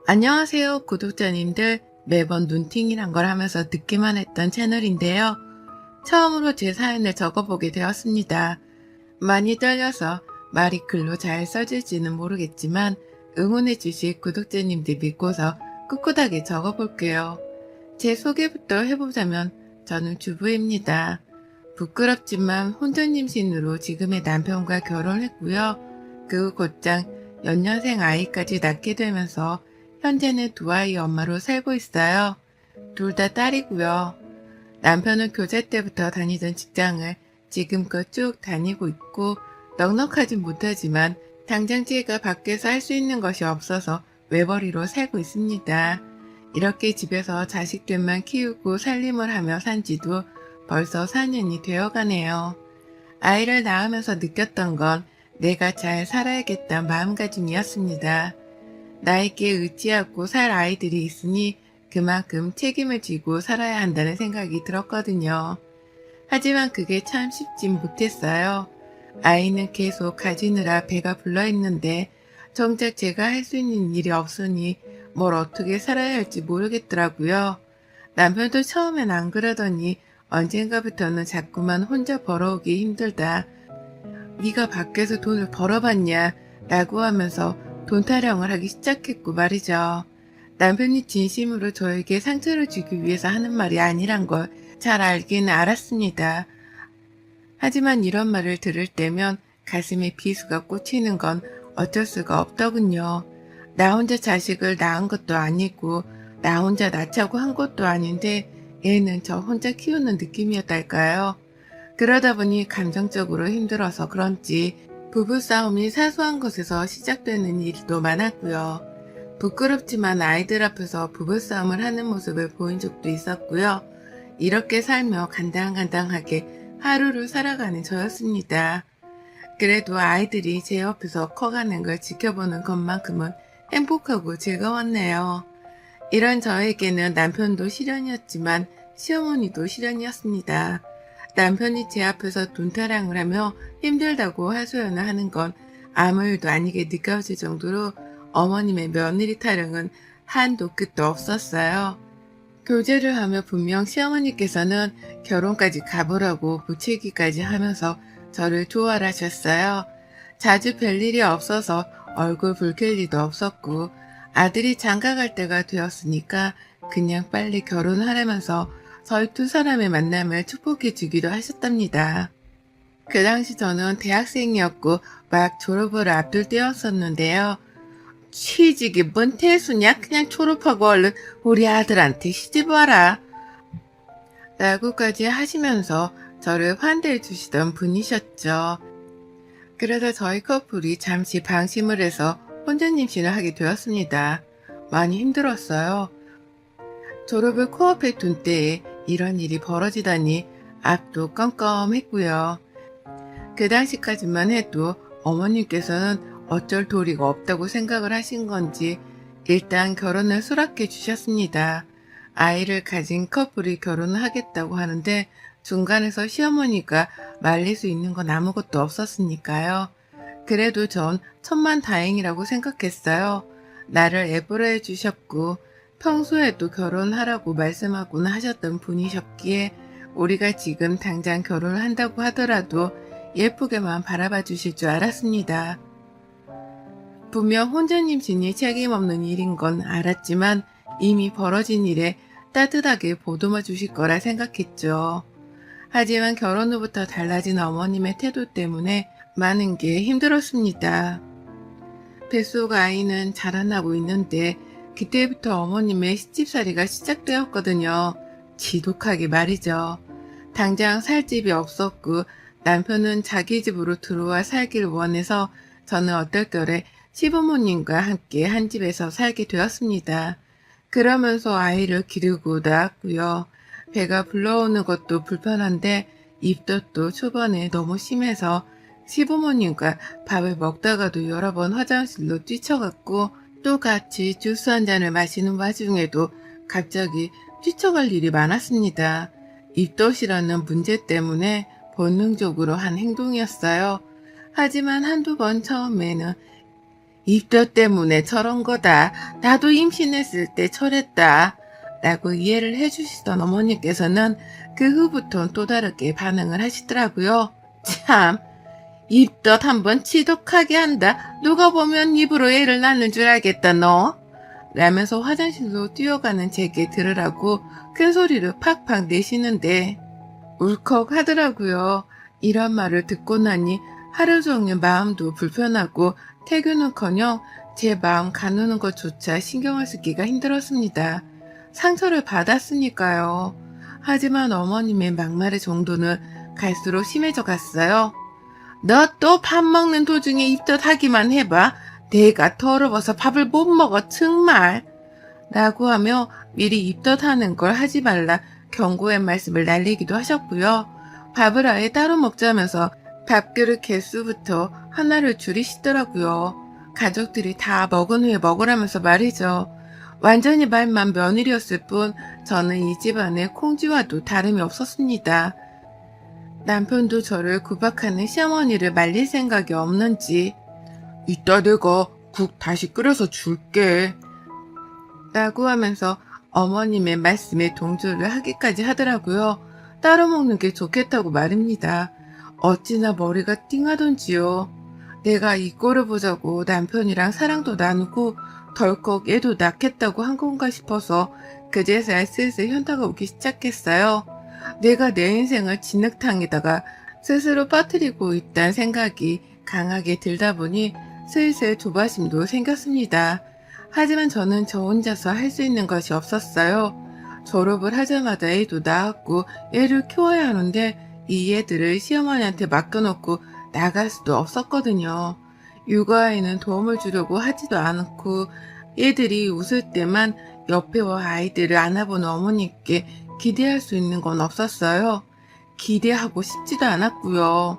안녕하세요, 구독자님들. 매번 눈팅이란 걸 하면서 듣기만 했던 채널인데요. 처음으로 제 사연을 적어보게 되었습니다. 많이 떨려서 말이 글로 잘 써질지는 모르겠지만 응원해주실 구독자님들 믿고서 꿋꿋하게 적어볼게요. 제 소개부터 해보자면 저는 주부입니다. 부끄럽지만 혼전 임신으로 지금의 남편과 결혼했고요. 그 후 곧장 연년생 아이까지 낳게 되면서 현재는 두 아이 엄마로 살고 있어요. 둘 다 딸이고요. 남편은 교제 때부터 다니던 직장을 지금껏 쭉 다니고 있고 넉넉하진 못하지만 당장 제가 밖에서 할 수 있는 것이 없어서 외벌이로 살고 있습니다. 이렇게 집에서 자식들만 키우고 살림을 하며 산 지도 벌써 4년이 되어가네요. 아이를 낳으면서 느꼈던 건 내가 잘 살아야겠다는 마음가짐이었습니다. 나에게 의지하고 살 아이들이 있으니 그만큼 책임을 지고 살아야 한다는 생각이 들었거든요. 하지만 그게 참 쉽진 못했어요. 아이는 계속 가지느라 배가 불러있는데 정작 제가 할 수 있는 일이 없으니 뭘 어떻게 살아야 할지 모르겠더라고요. 남편도 처음엔 안 그러더니 언젠가부터는 자꾸만 혼자 벌어오기 힘들다. 네가 밖에서 돈을 벌어봤냐? 라고 하면서 돈 타령을 하기 시작했고 말이죠. 남편이 진심으로 저에게 상처를 주기 위해서 하는 말이 아니란 걸 잘 알기는 알았습니다. 하지만 이런 말을 들을 때면 가슴에 비수가 꽂히는 건 어쩔 수가 없더군요. 나 혼자 자식을 낳은 것도 아니고 나 혼자 낳자고 한 것도 아닌데 얘는 저 혼자 키우는 느낌이었달까요? 그러다 보니 감정적으로 힘들어서 그런지 부부싸움이 사소한 것에서 시작되는 일도 많았고요. 부끄럽지만 아이들 앞에서 부부싸움을 하는 모습을 보인 적도 있었고요. 이렇게 살며 간당간당하게 하루를 살아가는 저였습니다. 그래도 아이들이 제 옆에서 커가는 걸 지켜보는 것만큼은 행복하고 즐거웠네요. 이런 저에게는 남편도 시련이었지만 시어머니도 시련이었습니다. 남편이 제 앞에서 돈타랑을 하며 힘들다고 하소연을 하는 건 아무 일도 아니게 느껴질 정도로 어머님의 며느리 타령은 한도 끝도 없었어요. 교제를 하며 분명 시어머니께서는 결혼까지 가보라고 부추기까지 하면서 저를 조언하셨어요. 자주 별일이 없어서 얼굴 붉힐 일도 없었고 아들이 장가갈 때가 되었으니까 그냥 빨리 결혼하라면서 저희 두 사람의 만남을 축복해 주기도 하셨답니다. 그 당시 저는 대학생이었고 막 졸업을 앞둘 때였었는데요. 취직이 뭔 태수냐? 그냥 졸업하고 얼른 우리 아들한테 시집와라. 라고까지 하시면서 저를 환대해 주시던 분이셨죠. 그래서 저희 커플이 잠시 방심을 해서 혼전 임신을 하게 되었습니다. 많이 힘들었어요. 졸업을 코앞에 둔 때에 이런 일이 벌어지다니 앞도 껌껌했고요. 그 당시까지만 해도 어머님께서는 어쩔 도리가 없다고 생각을 하신 건지 일단 결혼을 수락해 주셨습니다. 아이를 가진 커플이 결혼을 하겠다고 하는데 중간에서 시어머니가 말릴 수 있는 건 아무것도 없었으니까요. 그래도 전 천만다행이라고 생각했어요. 나를 애벌해 주셨고 평소에도 결혼하라고 말씀하곤 하셨던 분이셨기에 우리가 지금 당장 결혼을 한다고 하더라도 예쁘게만 바라봐 주실 줄 알았습니다. 분명 혼전 임신이 책임없는 일인 건 알았지만 이미 벌어진 일에 따뜻하게 보듬어 주실 거라 생각했죠. 하지만 결혼 후부터 달라진 어머님의 태도 때문에 많은 게 힘들었습니다. 뱃속 아이는 자라나고 있는데 그때부터 어머님의 시집살이가 시작되었거든요. 지독하게 말이죠. 당장 살 집이 없었고 남편은 자기 집으로 들어와 살길 원해서 저는 어떨결에 시부모님과 함께 한 집에서 살게 되었습니다. 그러면서 아이를 기르고 낳았고요. 배가 불러오는 것도 불편한데 입덧도 초반에 너무 심해서 시부모님과 밥을 먹다가도 여러 번 화장실로 뛰쳐갔고 또 같이 주스 한 잔을 마시는 와중에도 갑자기 뛰쳐갈 일이 많았습니다. 입덧이라는 문제 때문에 본능적으로 한 행동이었어요. 하지만 한두 번 처음에는 입덧 때문에 저런 거다. 나도 임신했을 때 저랬다. 라고 이해를 해주시던 어머니께서는 그 후부터는 또 다르게 반응을 하시더라고요. 참, 입덧 한번 지독하게 한다. 누가 보면 입으로 애를 낳는 줄 알겠다 너. 라면서 화장실로 뛰어가는 제게 들으라고 큰 소리를 팍팍 내시는데 울컥 하더라고요. 이런 말을 듣고 나니 하루 종일 마음도 불편하고 태교는커녕 제 마음 가누는 것조차 신경을 쓰기가 힘들었습니다. 상처를 받았으니까요. 하지만 어머님의 막말의 정도는 갈수록 심해져 갔어요. 너 또 밥 먹는 도중에 입덧하기만 해봐. 내가 더러워서 밥을 못 먹어 정말. 라고 하며 미리 입덧하는 걸 하지 말라 경고의 말씀을 날리기도 하셨고요. 밥을 아예 따로 먹자면서 밥그릇 개수부터 하나를 줄이시더라고요. 가족들이 다 먹은 후에 먹으라면서 말이죠. 완전히 말만 며느리였을 뿐 저는 이 집안의 콩쥐와도 다름이 없었습니다. 남편도 저를 구박하는 시어머니를 말릴 생각이 없는지 이따 내가 국 다시 끓여서 줄게 라고 하면서 어머님의 말씀에 동조를 하기까지 하더라고요. 따로 먹는 게 좋겠다고 말입니다. 어찌나 머리가 띵하던지요. 내가 이 꼴을 보자고 남편이랑 사랑도 나누고 덜컥 애도 낳겠다고 한 건가 싶어서 그제서야 슬슬 현타가 오기 시작했어요. 내가 내 인생을 진흙탕에다가 스스로 빠뜨리고 있다는 생각이 강하게 들다 보니 슬슬 조바심도 생겼습니다. 하지만 저는 저 혼자서 할 수 있는 것이 없었어요. 졸업을 하자마자 애도 낳았고 애를 키워야 하는데 이 애들을 시어머니한테 맡겨놓고 나갈 수도 없었거든요. 육아에는 도움을 주려고 하지도 않고 애들이 웃을 때만 옆에 와 아이들을 안아보는 어머니께 기대할 수 있는 건 없었어요. 기대하고 싶지도 않았고요.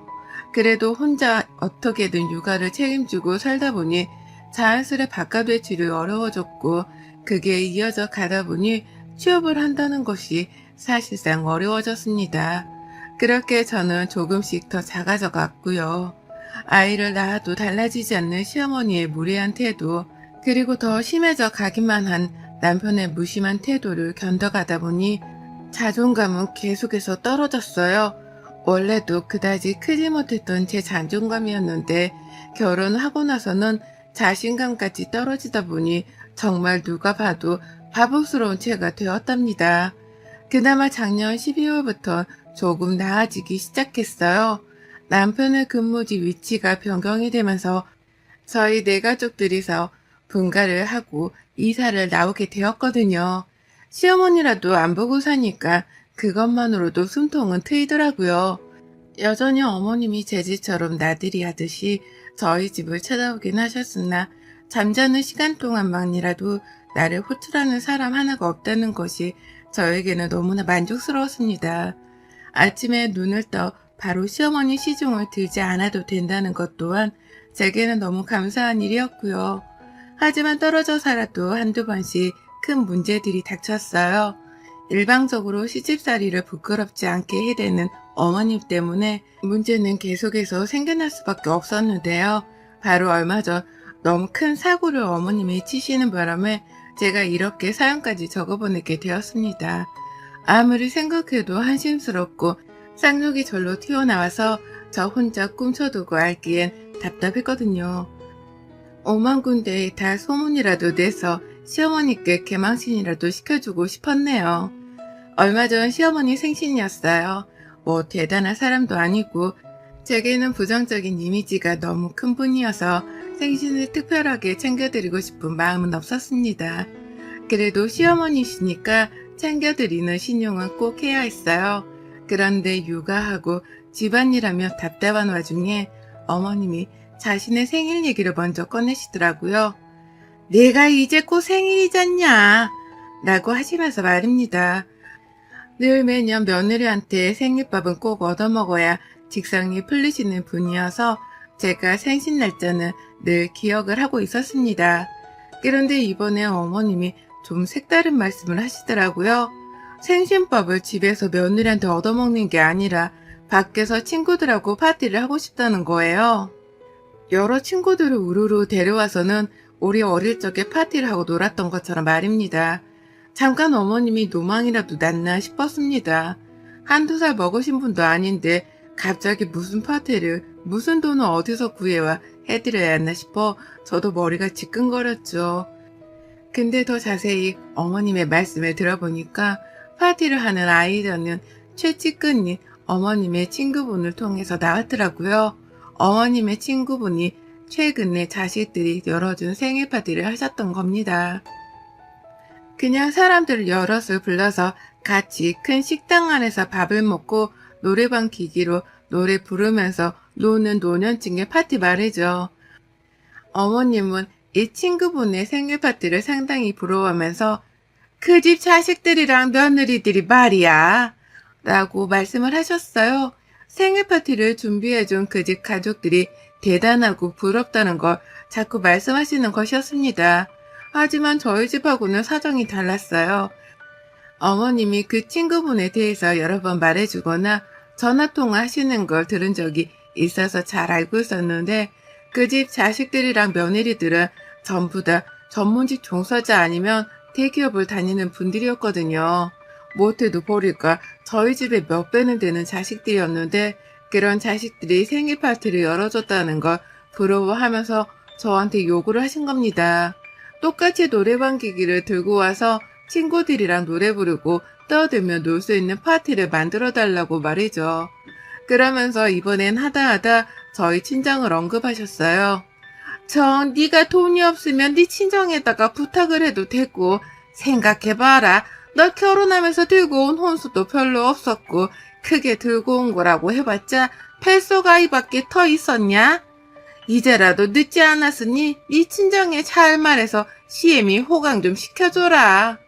그래도 혼자 어떻게든 육아를 책임지고 살다 보니 자연스레 바깥 외출이 어려워졌고 그게 이어져 가다 보니 취업을 한다는 것이 사실상 어려워졌습니다. 그렇게 저는 조금씩 더 작아져 갔고요. 아이를 낳아도 달라지지 않는 시어머니의 무례한 태도, 그리고 더 심해져 가기만 한 남편의 무심한 태도를 견뎌가다 보니 자존감은 계속해서 떨어졌어요. 원래도 그다지 크지 못했던 제 자존감이었는데 결혼하고 나서는 자신감까지 떨어지다 보니 정말 누가 봐도 바보스러운 죄가 되었답니다. 그나마 작년 12월부터 조금 나아지기 시작했어요. 남편의 근무지 위치가 변경이 되면서 저희 네 가족들이서 분가를 하고 이사를 나오게 되었거든요. 시어머니라도 안 보고 사니까 그것만으로도 숨통은 트이더라고요. 여전히 어머님이 제 집처럼 나들이 하듯이 저희 집을 찾아오긴 하셨으나 잠자는 시간 동안만이라도 나를 호출하는 사람 하나가 없다는 것이 저에게는 너무나 만족스러웠습니다. 아침에 눈을 떠 바로 시어머니 시중을 들지 않아도 된다는 것 또한 제게는 너무 감사한 일이었고요. 하지만 떨어져 살아도 한두 번씩 큰 문제들이 닥쳤어요. 일방적으로 시집살이를 부끄럽지 않게 해대는 어머님 때문에 문제는 계속해서 생겨날 수밖에 없었는데요. 바로 얼마 전 너무 큰 사고를 어머님이 치시는 바람에 제가 이렇게 사연까지 적어보내게 되었습니다. 아무리 생각해도 한심스럽고 쌍욕이 절로 튀어나와서 저 혼자 꿈쳐두고 알기엔 답답했거든요. 5만 군데에 다 소문이라도 내서 시어머니께 개망신이라도 시켜주고 싶었네요. 얼마 전 시어머니 생신이었어요. 뭐 대단한 사람도 아니고 제게는 부정적인 이미지가 너무 큰 분이어서 생신을 특별하게 챙겨드리고 싶은 마음은 없었습니다. 그래도 시어머니시니까 챙겨드리는 신용은 꼭 해야 했어요. 그런데 육아하고 집안일하며 답답한 와중에 어머님이 자신의 생일 얘기를 먼저 꺼내시더라고요. 내가 이제 곧 생일이잖냐 라고 하시면서 말입니다. 늘 매년 며느리한테 생일밥은 꼭 얻어먹어야 직성이 풀리시는 분이어서 제가 생신 날짜는 늘 기억을 하고 있었습니다. 그런데 이번에 어머님이 좀 색다른 말씀을 하시더라고요. 생신밥을 집에서 며느리한테 얻어먹는 게 아니라 밖에서 친구들하고 파티를 하고 싶다는 거예요. 여러 친구들을 우르르 데려와서는 우리 어릴 적에 파티를 하고 놀았던 것처럼 말입니다. 잠깐 어머님이 노망이라도 났나 싶었습니다. 한두 살 먹으신 분도 아닌데 갑자기 무슨 파티를 무슨 돈을 어디서 구해와 해드려야 했나 싶어 저도 머리가 지끈거렸죠. 근데 더 자세히 어머님의 말씀을 들어보니까 파티를 하는 아이디어는 최측근인 어머님의 친구분을 통해서 나왔더라고요. 어머님의 친구분이 최근에 자식들이 열어준 생일 파티를 하셨던 겁니다. 그냥 사람들을 여럿을 불러서 같이 큰 식당 안에서 밥을 먹고 노래방 기기로 노래 부르면서 노는 노년층의 파티 말이죠. 어머님은 이 친구분의 생일 파티를 상당히 부러워하면서 그 집 자식들이랑 며느리들이 말이야 라고 말씀을 하셨어요. 생일 파티를 준비해준 그 집 가족들이 대단하고 부럽다는 걸 자꾸 말씀하시는 것이었습니다. 하지만 저희 집하고는 사정이 달랐어요. 어머님이 그 친구분에 대해서 여러 번 말해주거나 전화통화 하시는 걸 들은 적이 있어서 잘 알고 있었는데 그 집 자식들이랑 며느리들은 전부 다 전문직 종사자 아니면 대기업을 다니는 분들이었거든요. 못해도 보니까 저희 집에 몇 배는 되는 자식들이었는데 그런 자식들이 생일 파티를 열어줬다는 걸 부러워하면서 저한테 요구를 하신 겁니다. 똑같이 노래방 기기를 들고 와서 친구들이랑 노래 부르고 떠들며 놀 수 있는 파티를 만들어 달라고 말이죠. 그러면서 이번엔 하다 저희 친정을 언급하셨어요. 네가 돈이 없으면 네 친정에다가 부탁을 해도 되고 생각해봐라. 너 결혼하면서 들고 온 혼수도 별로 없었고 크게 들고 온 거라고 해봤자 펠소가이밖에 더 있었냐? 이제라도 늦지 않았으니 네 친정에 잘 말해서 시애미 호강 좀 시켜줘라.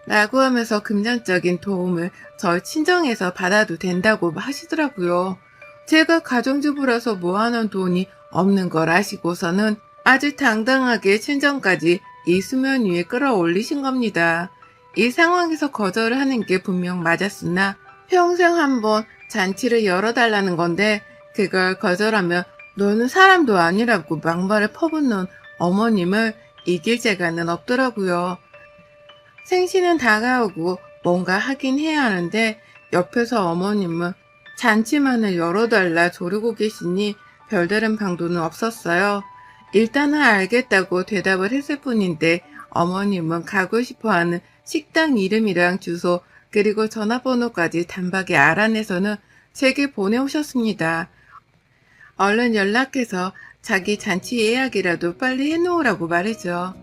라고 하면서 금전적인 도움을 저희 친정에서 받아도 된다고 하시더라고요. 제가 가정주부라서 모아놓은 돈이 없는 걸 아시고서는 아주 당당하게 친정까지 이 수면 위에 끌어올리신 겁니다. 이 상황에서 거절을 하는 게 분명 맞았으나 평생 한번 잔치를 열어달라는 건데 그걸 거절하면 너는 사람도 아니라고 막말을 퍼붓는 어머님을 이길 재간은 없더라고요. 생신은 다가오고 뭔가 하긴 해야 하는데 옆에서 어머님은 잔치만을 열어달라 조르고 계시니 별다른 방도는 없었어요. 일단은 알겠다고 대답을 했을 뿐인데 어머님은 가고 싶어하는 식당 이름이랑 주소 그리고 전화번호까지 단박에 알아내서는 제게 보내오셨습니다. 얼른 연락해서 자기 잔치 예약이라도 빨리 해놓으라고 말이죠.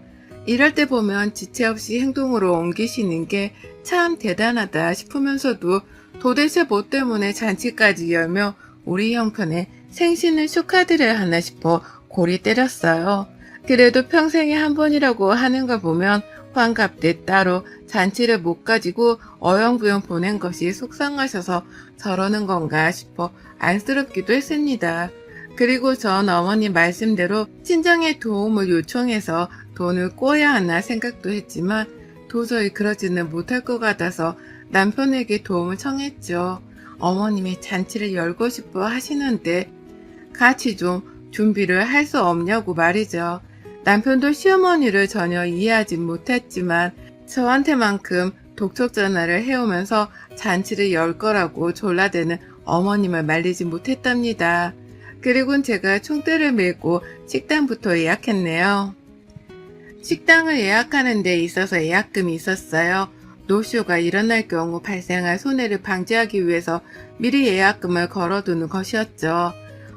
이럴 때 보면 지체 없이 행동으로 옮기시는 게 참 대단하다 싶으면서도 도대체 뭐 때문에 잔치까지 열며 우리 형편에 생신을 축하드려야 하나 싶어 골이 때렸어요. 그래도 평생에 한 번이라고 하는 걸 보면 환갑 때 따로 잔치를 못 가지고 어영부영 보낸 것이 속상하셔서 저러는 건가 싶어 안쓰럽기도 했습니다. 그리고 전 어머님 말씀대로 친정의 도움을 요청해서 돈을 꿔야 하나 생각도 했지만 도저히 그러지는 못할 것 같아서 남편에게 도움을 청했죠. 어머님이 잔치를 열고 싶어 하시는데 같이 좀 준비를 할 수 없냐고 말이죠. 남편도 시어머니를 전혀 이해하지 못했지만 저한테만큼 독촉 전화를 해오면서 잔치를 열 거라고 졸라대는 어머님을 말리지 못했답니다. 그리고는 제가 총대를 메고 식당부터 예약했네요. 식당을 예약하는 데 있어서 예약금이 있었어요. 노쇼가 일어날 경우 발생할 손해를 방지하기 위해서 미리 예약금을 걸어두는 것이었죠.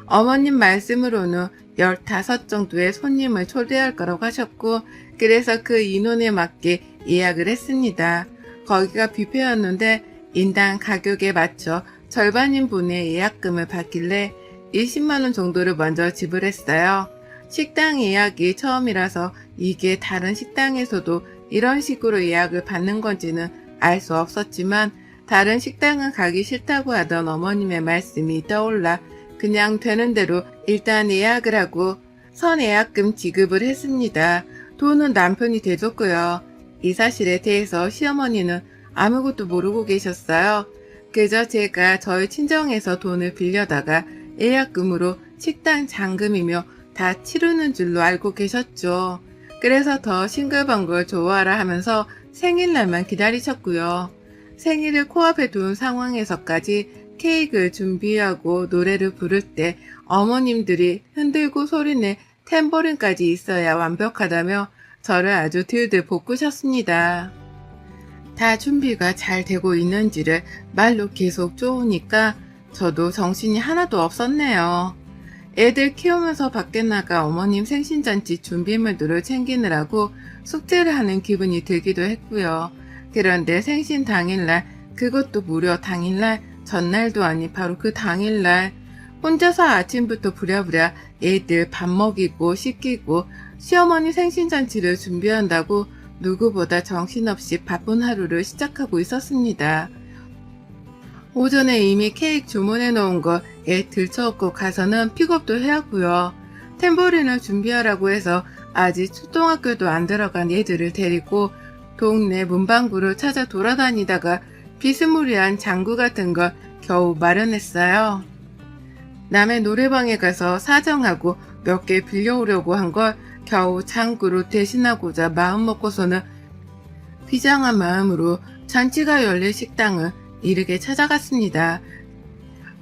어머님 말씀으로는 15 정도의 손님을 초대할 거라고 하셨고 그래서 그 인원에 맞게 예약을 했습니다. 거기가 뷔페였는데 인당 가격에 맞춰 절반인분의 예약금을 받길래 20만원 정도를 먼저 지불했어요. 식당 예약이 처음이라서 이게 다른 식당에서도 이런 식으로 예약을 받는 건지는 알 수 없었지만 다른 식당은 가기 싫다고 하던 어머님의 말씀이 떠올라 그냥 되는 대로 일단 예약을 하고 선예약금 지급을 했습니다. 돈은 남편이 대줬고요. 이 사실에 대해서 시어머니는 아무것도 모르고 계셨어요. 그저 제가 저희 친정에서 돈을 빌려다가 예약금으로 식당 잔금이며 다 치르는 줄로 알고 계셨죠. 그래서 더 싱글벙글 좋아하라 하면서 생일날만 기다리셨고요. 생일을 코앞에 둔 상황에서까지 케이크를 준비하고 노래를 부를 때 어머님들이 흔들고 소리내 탬버린까지 있어야 완벽하다며 저를 아주 들들 볶으셨습니다. 다 준비가 잘 되고 있는지를 말로 계속 쪼으니까 저도 정신이 하나도 없었네요. 애들 키우면서 밖에 나가 어머님 생신잔치 준비물들을 챙기느라고 숙제를 하는 기분이 들기도 했고요. 그런데 생신 당일날, 그것도 무려 당일날, 전날도 아니 바로 그 당일날 혼자서 아침부터 부랴부랴 애들 밥 먹이고 씻기고 시어머니 생신잔치를 준비한다고 누구보다 정신없이 바쁜 하루를 시작하고 있었습니다. 오전에 이미 케이크 주문해 놓은 거 애 들쳐업고 가서는 픽업도 해왔고요. 탬버린을 준비하라고 해서 아직 초등학교도 안 들어간 애들을 데리고 동네 문방구를 찾아 돌아다니다가 비스무리한 장구 같은 걸 겨우 마련했어요. 남의 노래방에 가서 사정하고 몇 개 빌려오려고 한 걸 겨우 장구로 대신하고자 마음먹고서는 비장한 마음으로 잔치가 열릴 식당을 이르게 찾아갔습니다.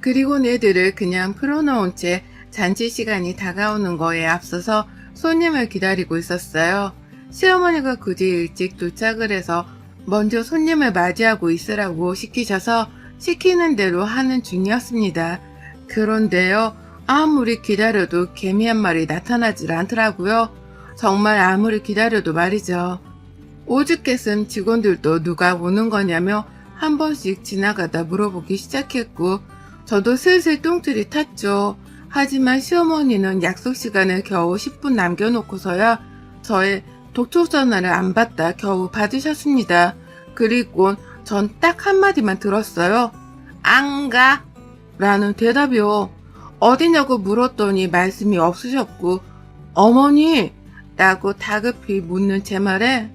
그리고 애들을 그냥 풀어놓은 채 잔치 시간이 다가오는 거에 앞서서 손님을 기다리고 있었어요. 시어머니가 굳이 일찍 도착을 해서 먼저 손님을 맞이하고 있으라고 시키셔서 시키는 대로 하는 중이었습니다. 그런데요, 아무리 기다려도 개미 한 마리 나타나질 않더라고요. 정말 아무리 기다려도 말이죠. 오죽했음 직원들도 누가 오는 거냐며 한 번씩 지나가다 물어보기 시작했고 저도 슬슬 똥줄이 탔죠. 하지만 시어머니는 약속 시간을 겨우 10분 남겨놓고서야 저의 독촉 전화를 안 받다 겨우 받으셨습니다. 그리고 전 딱 한마디만 들었어요. 안 가! 라는 대답이요. 어디냐고 물었더니 말씀이 없으셨고 어머니! 라고 다급히 묻는 제 말에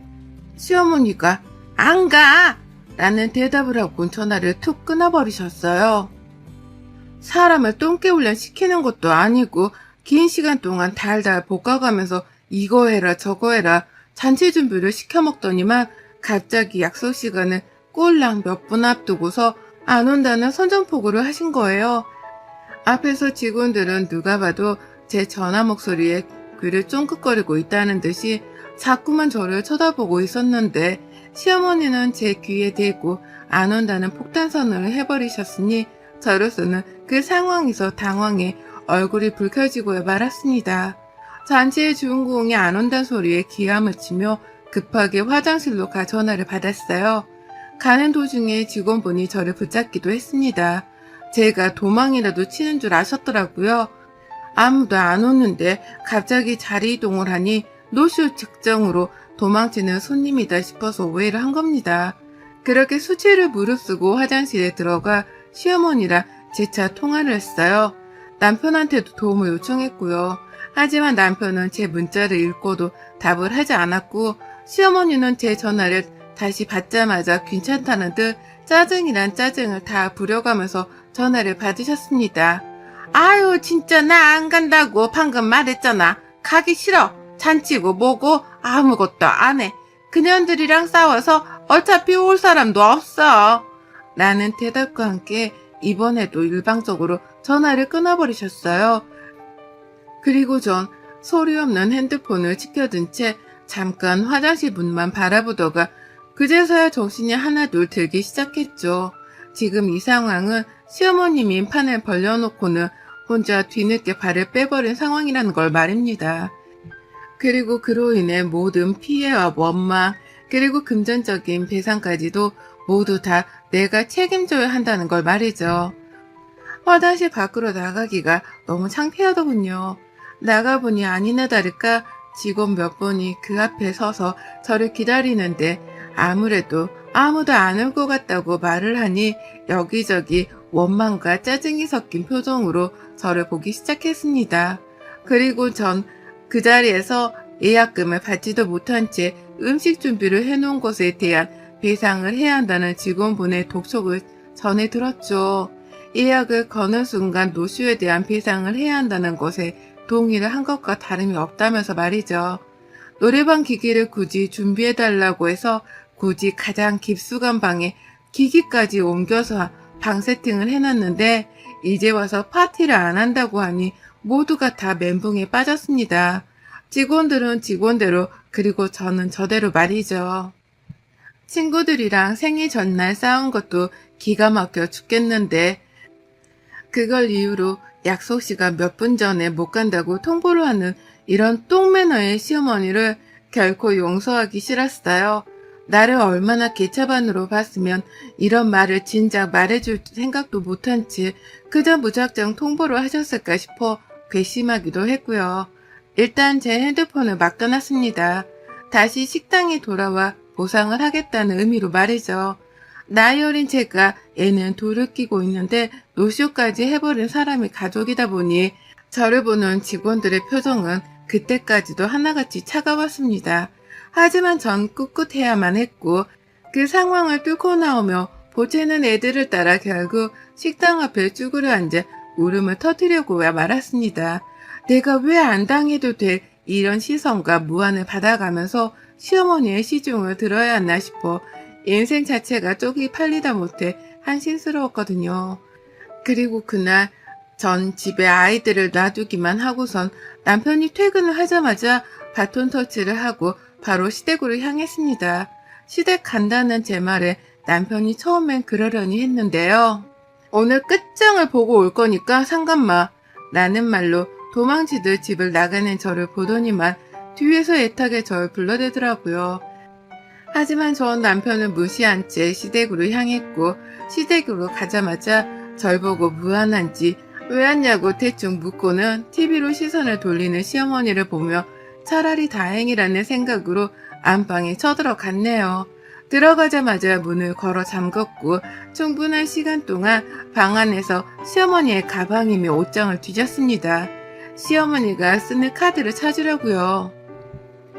시어머니가 안 가! 라는 대답을 하고 전화를 툭 끊어버리셨어요. 사람을 똥개훈련 시키는 것도 아니고 긴 시간 동안 달달 볶아가면서 이거 해라 저거 해라 잔치 준비를 시켜먹더니만 갑자기 약속 시간을 꼴랑 몇 분 앞두고서 안 온다는 선전포고를 하신 거예요. 앞에서 직원들은 누가 봐도 제 전화 목소리에 귀를 쫑긋거리고 있다는 듯이 자꾸만 저를 쳐다보고 있었는데 시어머니는 제 귀에 대고 안 온다는 폭탄선언을 해버리셨으니 저로서는 그 상황에서 당황해 얼굴이 붉혀지고 말았습니다. 잔치의 주인공이 안 온다는 소리에 기함을 치며 급하게 화장실로 가 전화를 받았어요. 가는 도중에 직원분이 저를 붙잡기도 했습니다. 제가 도망이라도 치는 줄 아셨더라고요. 아무도 안 오는데 갑자기 자리 이동을 하니 노쇼 직전으로 도망치는 손님이다 싶어서 오해를 한 겁니다. 그렇게 수치를 무릅쓰고 화장실에 들어가 시어머니랑 재차 통화를 했어요. 남편한테도 도움을 요청했고요. 하지만 남편은 제 문자를 읽고도 답을 하지 않았고 시어머니는 제 전화를 다시 받자마자 괜찮다는 듯 짜증이란 짜증을 다 부려가면서 전화를 받으셨습니다. 아유 진짜 나 안 간다고 방금 말했잖아. 가기 싫어. 잔치고 뭐고 아무것도 안 해. 그년들이랑 싸워서 어차피 올 사람도 없어. 라는 대답과 함께 이번에도 일방적으로 전화를 끊어버리셨어요. 그리고 전 소리 없는 핸드폰을 지켜둔 채 잠깐 화장실 문만 바라보다가 그제서야 정신이 하나둘 들기 시작했죠. 지금 이 상황은 시어머님이 판을 벌려놓고는 혼자 뒤늦게 발을 빼버린 상황이라는 걸 말입니다. 그리고 그로 인해 모든 피해와 원망, 그리고 금전적인 배상까지도 모두 다 내가 책임져야 한다는 걸 말이죠. 화장실 밖으로 나가기가 너무 창피하더군요. 나가보니 아니나 다를까 직원 몇 분이 그 앞에 서서 저를 기다리는데 아무래도 아무도 안 올 것 같다고 말을 하니 여기저기 원망과 짜증이 섞인 표정으로 저를 보기 시작했습니다. 그리고 전 그 자리에서 예약금을 받지도 못한 채 음식 준비를 해놓은 것에 대한 배상을 해야 한다는 직원분의 독촉을 전해 들었죠. 예약을 거는 순간 노쇼에 대한 배상을 해야 한다는 것에 동의를 한 것과 다름이 없다면서 말이죠. 노래방 기기를 굳이 준비해달라고 해서 굳이 가장 깊숙한 방에 기기까지 옮겨서 방 세팅을 해놨는데 이제 와서 파티를 안 한다고 하니 모두가 다 멘붕에 빠졌습니다. 직원들은 직원대로 그리고 저는 저대로 말이죠. 친구들이랑 생일 전날 싸운 것도 기가 막혀 죽겠는데 그걸 이유로 약속 시간 몇 분 전에 못 간다고 통보를 하는 이런 똥매너의 시어머니를 결코 용서하기 싫었어요. 나를 얼마나 개차반으로 봤으면 이런 말을 진작 말해줄 생각도 못한 채 그저 무작정 통보를 하셨을까 싶어 괘씸하기도 했고요. 일단 제 핸드폰을 맡겨놨습니다. 다시 식당에 돌아와 보상을 하겠다는 의미로 말이죠. 나이 어린 제가 애는 돌을 끼고 있는데 노쇼까지 해버린 사람이 가족이다 보니 저를 보는 직원들의 표정은 그때까지도 하나같이 차가웠습니다. 하지만 전 꿋꿋해야만 했고 그 상황을 뚫고 나오며 보채는 애들을 따라 결국 식당 앞에 쭈그려 앉아 울음을 터뜨리고 말았습니다. 내가 왜 안 당해도 될 이런 시선과 무안을 받아가면서 시어머니의 시중을 들어야 하나 싶어 인생 자체가 쪽이 팔리다 못해 한심스러웠거든요. 그리고 그날 전 집에 아이들을 놔두기만 하고선 남편이 퇴근을 하자마자 바톤 터치를 하고 바로 시댁으로 향했습니다. 시댁 간다는 제 말에 남편이 처음엔 그러려니 했는데요. 오늘 끝장을 보고 올 거니까 상관마 라는 말로 도망치듯 집을 나가는 저를 보더니만 뒤에서 애타게 저를 불러대더라고요. 하지만 전 남편을 무시한 채 시댁으로 향했고 시댁으로 가자마자 절 보고 무안한지 왜 왔냐고 대충 묻고는 TV로 시선을 돌리는 시어머니를 보며 차라리 다행이라는 생각으로 안방에 쳐들어갔네요. 들어가자마자 문을 걸어 잠갔고 충분한 시간 동안 방 안에서 시어머니의 가방이며 옷장을 뒤졌습니다. 시어머니가 쓰는 카드를 찾으려고요.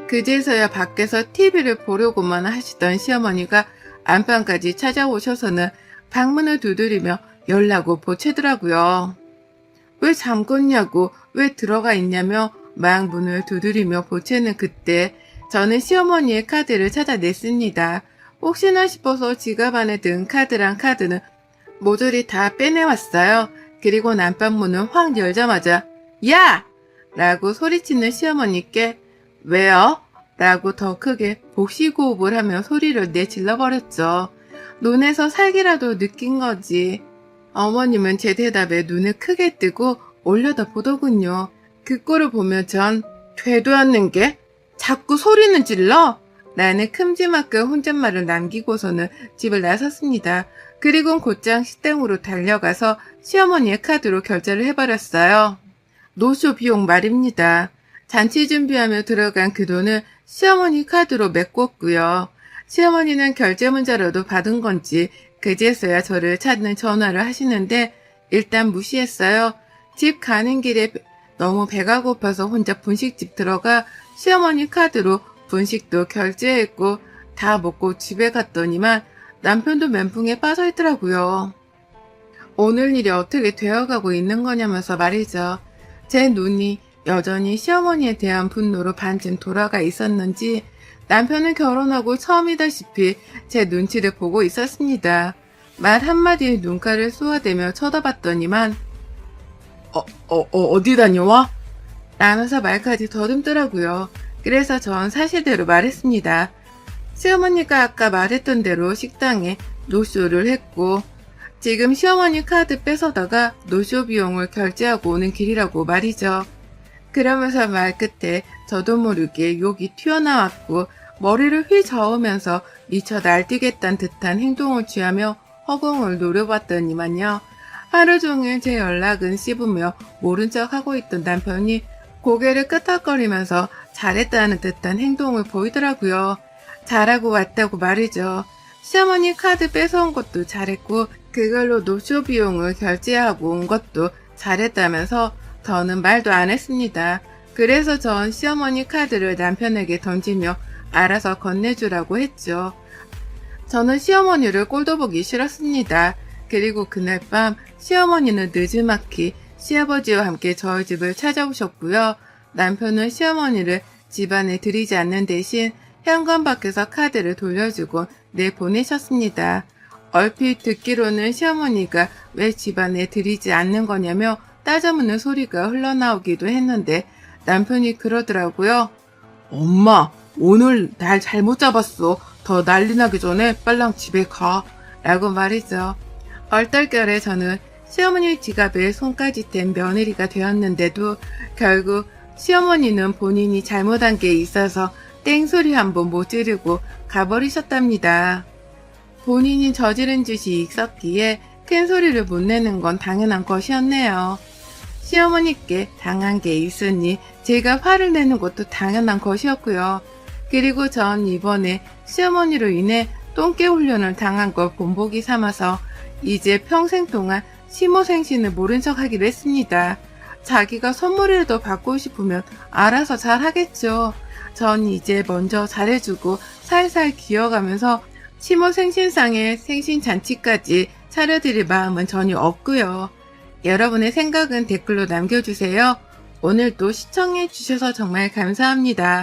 그제서야 밖에서 TV를 보려고만 하시던 시어머니가 안방까지 찾아오셔서는 방문을 두드리며 열라고 보채더라고요. 왜 잠궜냐고 왜 들어가 있냐며 막 문을 두드리며 보채는 그때 저는 시어머니의 카드를 찾아냈습니다. 혹시나 싶어서 지갑 안에 든 카드랑 카드는 모조리 다 빼내왔어요. 그리고 난방문을 확 열자마자 야! 라고 소리치는 시어머니께 왜요? 라고 더 크게 복식호흡을 하며 소리를 내질러버렸죠. 눈에서 살기라도 느낀 거지. 어머님은 제 대답에 눈을 크게 뜨고 올려다 보더군요. 그 꼴을 보며 전 되도 않는 게 자꾸 소리는 질러? 라는 큼지막한 혼잣말을 남기고서는 집을 나섰습니다. 그리고 곧장 식당으로 달려가서 시어머니의 카드로 결제를 해버렸어요. 노쇼 비용 말입니다. 잔치 준비하며 들어간 그 돈을 시어머니 카드로 메꿨고요. 시어머니는 결제 문자로도 받은 건지 그제서야 저를 찾는 전화를 하시는데 일단 무시했어요. 집 가는 길에 너무 배가 고파서 혼자 분식집 들어가 시어머니 카드로 분식도 결제했고 다 먹고 집에 갔더니만 남편도 멘붕에 빠져 있더라고요. 오늘 일이 어떻게 되어가고 있는 거냐면서 말이죠. 제 눈이 여전히 시어머니에 대한 분노로 반쯤 돌아가 있었는지 남편은 결혼하고 처음이다시피 제 눈치를 보고 있었습니다. 말 한마디에 눈가를 쏘아대며 쳐다봤더니만 어디 다녀와? 라면서 말까지 더듬더라고요. 그래서 전 사실대로 말했습니다. 시어머니가 아까 말했던 대로 식당에 노쇼를 했고 지금 시어머니 카드 뺏어다가 노쇼 비용을 결제하고 오는 길이라고 말이죠. 그러면서 말 끝에 저도 모르게 욕이 튀어나왔고 머리를 휘저으면서 미쳐 날뛰겠다는 듯한 행동을 취하며 허공을 노려봤더니만요. 하루 종일 제 연락은 씹으며 모른 척하고 있던 남편이 고개를 끄덕거리면서 잘했다는 듯한 행동을 보이더라고요. 잘하고 왔다고 말이죠. 시어머니 카드 뺏어온 것도 잘했고 그걸로 노쇼 비용을 결제하고 온 것도 잘했다면서 저는 말도 안 했습니다. 그래서 전 시어머니 카드를 남편에게 던지며 알아서 건네주라고 했죠. 저는 시어머니를 꼴도 보기 싫었습니다. 그리고 그날 밤 시어머니는 늦지막히 시아버지와 함께 저희 집을 찾아오셨고요. 남편은 시어머니를 집안에 들이지 않는 대신 현관 밖에서 카드를 돌려주고 내보내셨습니다. 얼핏 듣기로는 시어머니가 왜 집안에 들이지 않는 거냐며 따져묻는 소리가 흘러나오기도 했는데 남편이 그러더라고요. 엄마, 오늘 날 잘못 잡았어. 더 난리 나기 전에 빨랑 집에 가. 라고 말이죠. 얼떨결에 저는 시어머니 지갑에 손까지 댄 며느리가 되었는데도 결국 시어머니는 본인이 잘못한 게 있어서 땡소리 한번 못 지르고 가버리셨답니다. 본인이 저지른 짓이 있었기에 큰 소리를 못 내는 건 당연한 것이었네요. 시어머니께 당한 게 있으니 제가 화를 내는 것도 당연한 것이었고요. 그리고 전 이번에 시어머니로 인해 똥개 훈련을 당한 걸 본보기 삼아서 이제 평생 동안 시모생신을 모른 척 하기로 했습니다. 자기가 선물이라도 받고 싶으면 알아서 잘 하겠죠. 전 이제 먼저 잘해주고 살살 기어가면서 시모생신상의 생신잔치까지 차려드릴 마음은 전혀 없고요. 여러분의 생각은 댓글로 남겨주세요. 오늘도 시청해주셔서 정말 감사합니다.